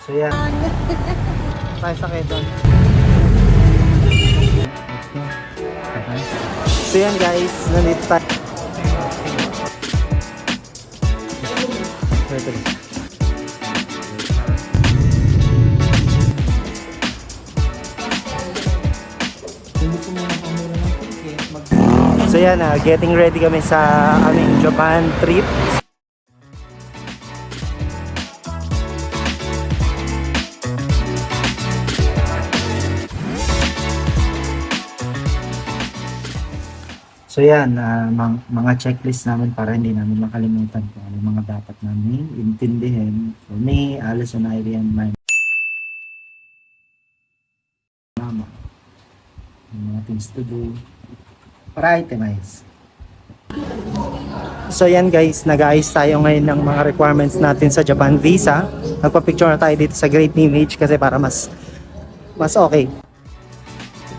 So yan. Tayo sa Quezon. Okay. So yan guys, nandito tayo. So yan, getting ready kami sa aming Japan trip. So yan, mga checklist namin para hindi namin makalimutan kung ano mga dapat namin intindihin. For me, Alice and Irene, my mama. Mga things to do. Para itemize. So yan guys, nag-aayos tayo ngayon ng mga requirements natin sa Japan visa. Nagpa-picture na tayo dito sa Great Image kasi para mas okay.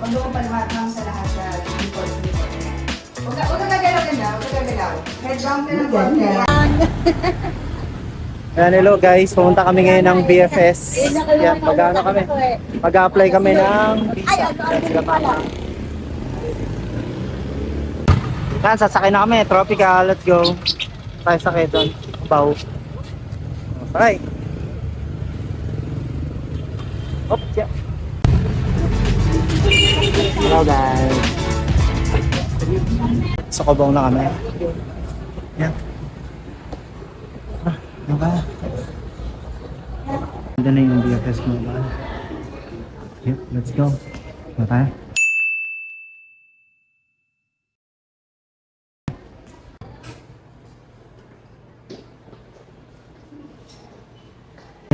Huwag ko palamat lang sa lahat sa default. Huwag ka gagalaw. Head down ka ng konti. Ayan, hello guys, pumunta kami ngayon ng BFS. Yan, mag-a-apply kami ng visa. Yan, sila pa. Yan, sasakay na kami, tropical, let's go. Tayo sa Quezon, Bao. Okay. Oops, yeah. Hello guys. Sa Cubao na kami. Yan. Ano ba? Ito na yung BFS mo ba? Yep, let's go. Okay.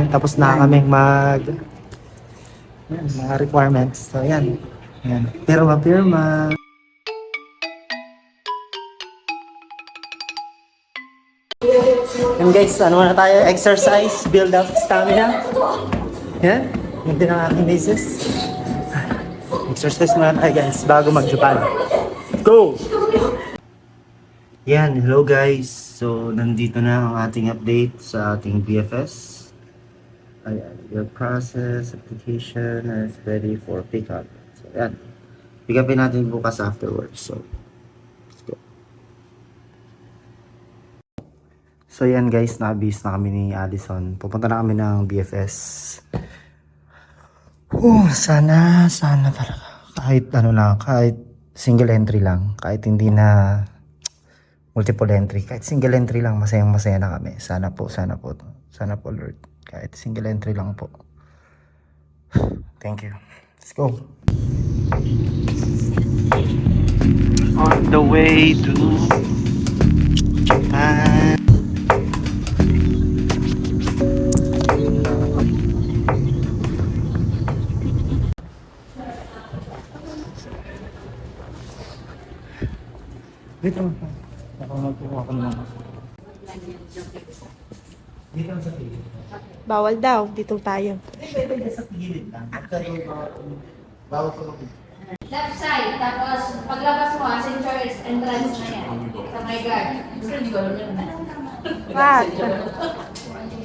Tapos na kaming mga requirements. So yan. Yan. Pirma. And guys, ano na tayo? Exercise, build up stamina. Yan. Yung din ang aking basis. Exercise muna tayo guys bago mag-Japan. Go! Yan. Hello guys. So, nandito na ang ating update sa ating BFS. Your process, application is ready for pickup. So, yan. Pick upin natin bukas afterwards. So, let's go. So, yan guys. Nabis na kami ni Addison. Pupunta na kami ng BFS. Sana talaga. Kahit single entry lang. Kahit hindi na multiple entry. Kahit single entry lang, masaya na kami. Sana po. Sana po, Lord. Kahit single entry lang po. Thank you. Let's go. On the way to Japan. Dito pa. Ako magkuha ko naman. Dito sa pilit. Bawal daw, dito tayo. Pwede sa pilit lang. Bawal ko lang. Left side, tapos paglabas mo, Centuries entrance na yan. Sa my guard. Gusto hindi ko alam yun. What?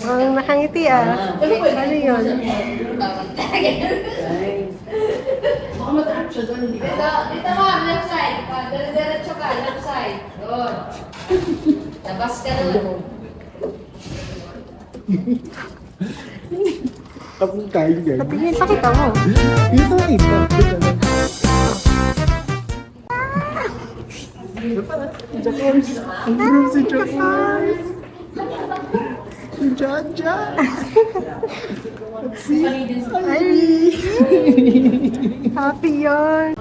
Ang nakangiti ah. Ano yun? Baka matrap siya doon. Dito ma'am, left side. Diretso ka, left side. Doon. Labas ka doon. Tapos kain guys. Patingin, pakita mo. Dito na iba. Ang si Japan. Si Jaja. At si Ivy. Happy yun.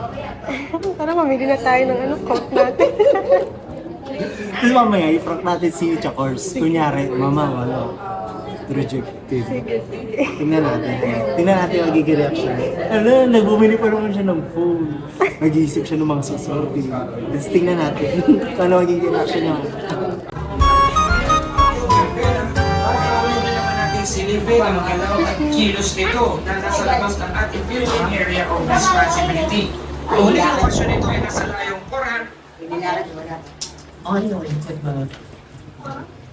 Tara, mamili na tayo ng coat natin. Tapos mamaya, i-frank natin si Chakors. Kunyari, mama, wala. Rejected. Tingnan natin yung magiging reaction. Ano, nagbumili pa naman siya ng phone. Nag-iisip siya ng mga susunod. Let's tingnan natin kung ano magiging reaction niya. Silipin ang galaw at kilos nito na nasa labas ng ating building area of responsibility. Ang huling portion nito ay nasa layong 400.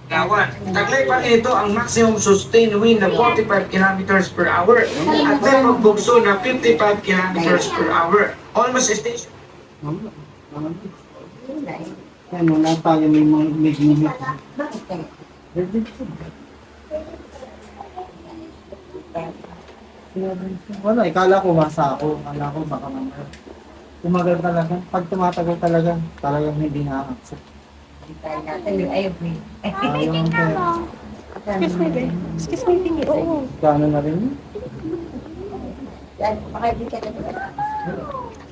Lawan. Taglay pa ito ang maximum sustained wind na 45 kilometers per hour at may magbugso na 55 kilometers per hour. Almost station. Yan, wala tayo may mga may limit. Bakit kaya? Wala, ikala ko masa ako. Akala ko baka naman. Tumagal talaga. Pag tumatagal talaga, talagang hindi na-accept. Tayo natin yung ayaw mo. Ayaw ang pera. Excuse me, babe. Excuse me, tingin. Oo. Gano'n na rin yun. Yan, makaibigan ka na talaga.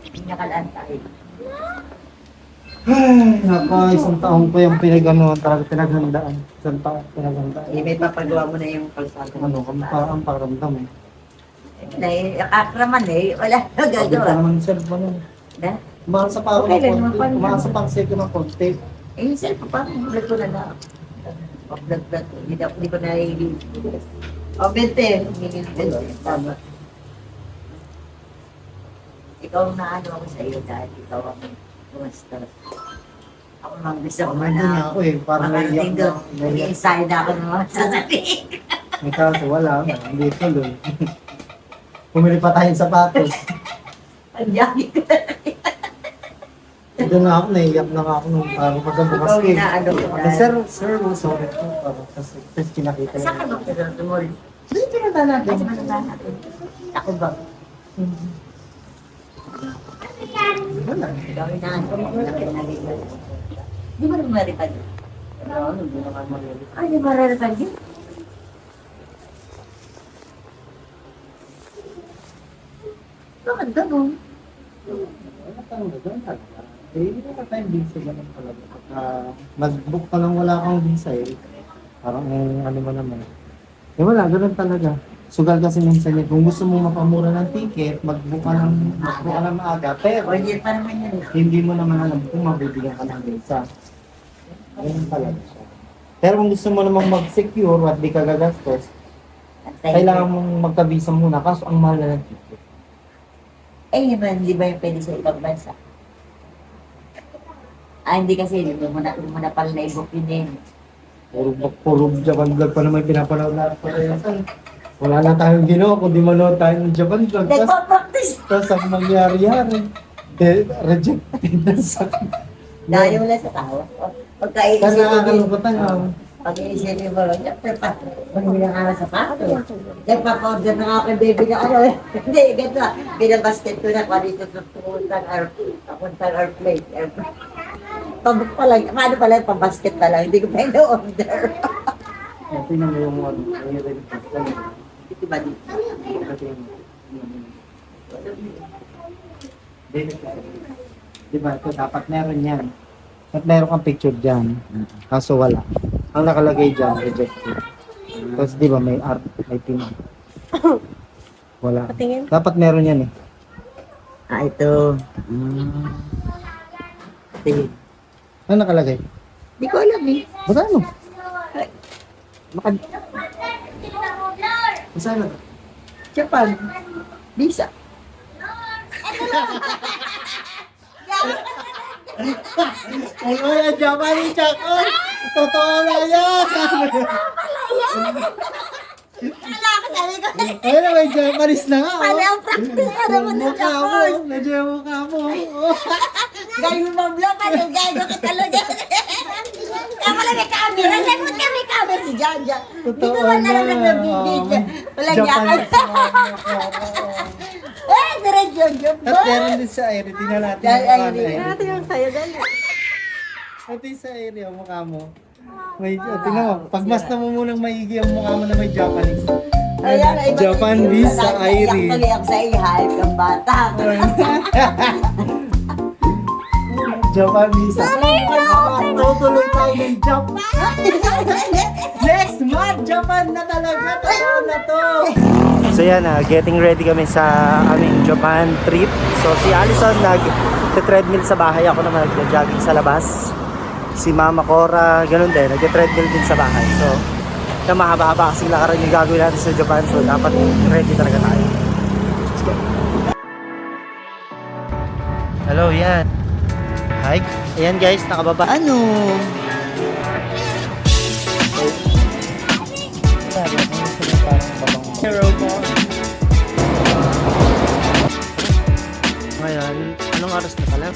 Pinakalaan tayo. Ay, naka, isang taong ko yung pinag-anuhan talaga, pinaghandaan. Isang taong pinaghandaan. Eh, may papagawa mo na yung kalsada. Ano, ang pakiramdam eh. Nakakraman eh. Wala na Pagod ka gagawa. naman yung cellphone mo. Na? Umasa pa ako Okay ng lang naman konti. pala. Umasa pa ako ng konti. Eh, yung cellphone pa, vlog ko na lang. Vlog. Hindi ko na o, bente. Tama. Ikaw ang naano ako sa iyo dahil ikaw ang gumastos. Ako mang gusto ko Ano niya ako eh, parang naiyak na. Naiyak. Excited ako ng mga sasabihin. May kaso wala, hindi tuloy. Pumili pa tayong sapatos. Ang yaki ko. Doon na ako, naiyak na nga ako nung parang pagkabukas Ikaw ko eh. inaano ko Eh, sir, sorry po. Parang kasi kinakita Saan ka ba tumulong? Dito na tayo natin. Kasi matanda natin. Ako ba? Wala. Ikaw inaano ko. Di ba naman maripad? Ano, hindi naman magalit. Ay, di mararipad yun. Bakit ganun? Wala tayong gagawin talaga. Eh, hindi na tayong visa ganun talaga. Pagka mag-book ka lang wala kang visa eh. Parang ano mo naman. Eh wala, ganun talaga. Sugal kasi minsan eh. Kung gusto mo mapamura ng ticket, mag-book ka ng maaga. Pero Order pa naman yan. hindi mo naman alam kung mabibigyan ka ng visa. Ganun talaga siya. Pero kung gusto mo namang mag-secure at di ka gagastos, kailangan mong magka-visa muna. Kaso ang mahal na ng ticket. Eh, naman, di ba yung pwede sa ibang bansa? Ah, hindi kasi, hindi mo na pala na-book yun eh. Puro Japan vlog pa naman pinapanood natin pa rin. Wala na tayong ginawa kundi manood tayo ng Japan vlog. Nagpa-practice! Tapos ang mangyari-yari, rejected na sa... Dahil wala sa tao. Pagka-iisip Kasi mo, nakakalimutan nga. pag-iisip mo, siyempre pa, pag-bilang ka sa pato. Nagpa-order na nga kay baby na ano. Hindi, ganito. Binabasket ko na kung ano ito papuntang airplane. Pabuk pa lang, paano pala yung pabasket pa lang, hindi ko pa ino-order. Tingnan mo yung ano, yung rejected. Ito ba dito? Diba, ito dapat meron yan. At meron kang picture dyan. Kaso wala. Ang nakalagay dyan, rejected. Tapos di ba may art, may pin. Wala. Patingin. Dapat meron yan eh. Ah, ito. Ito. Ano nakalagay? Hindi ko alam eh. Basta ano? Baka Basta ano? Japan. Visa. Ulo yan, Japanese Chaco! Totoo na yan! Wala ko sabi ko. Ayun na, may Japanese na nga. Ano ang practice pa naman ng Mukha mo, Japan? medyo yung mukha mo. Gaya mo mablog, ano? Gaya ka talaga. Kaya pala may camera. Sagot ka may camera si Janja. Dito Totoo man na. lang nagbibigay. Walang yakan. Japanese na. Eh, diretso yun. At meron din sa area, tingnan natin Dahil yung mukha ay, na Tingnan natin yung sayo, dali. Ito yung sa area, mukha mo. May, tingnan mo, pagmasta mo munang maigi ang mukha mo na may Japanese. Ayan, ay, Japan Visa Iris. Iris. Tuloy ako sa ihayop ng bata. Japan Visa. Tutuloy tayo ng Japan. Next month, Japan na talaga. Totoo na to. So yan, getting ready kami sa aming Japan trip. So si Allison nag-treadmill sa bahay. Ako naman nag-jogging sa labas. Si Mama Cora, ganun din. Nag-treadmill din sa bahay. So, na mahaba-haba kasing lakaran yung gagawin natin sa Japan. So, dapat ready talaga tayo. Let's go. Hello, yan. Hi. Ayan guys, nakababa. Ano? Ngayon, anong oras na pala?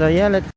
So yeah, let's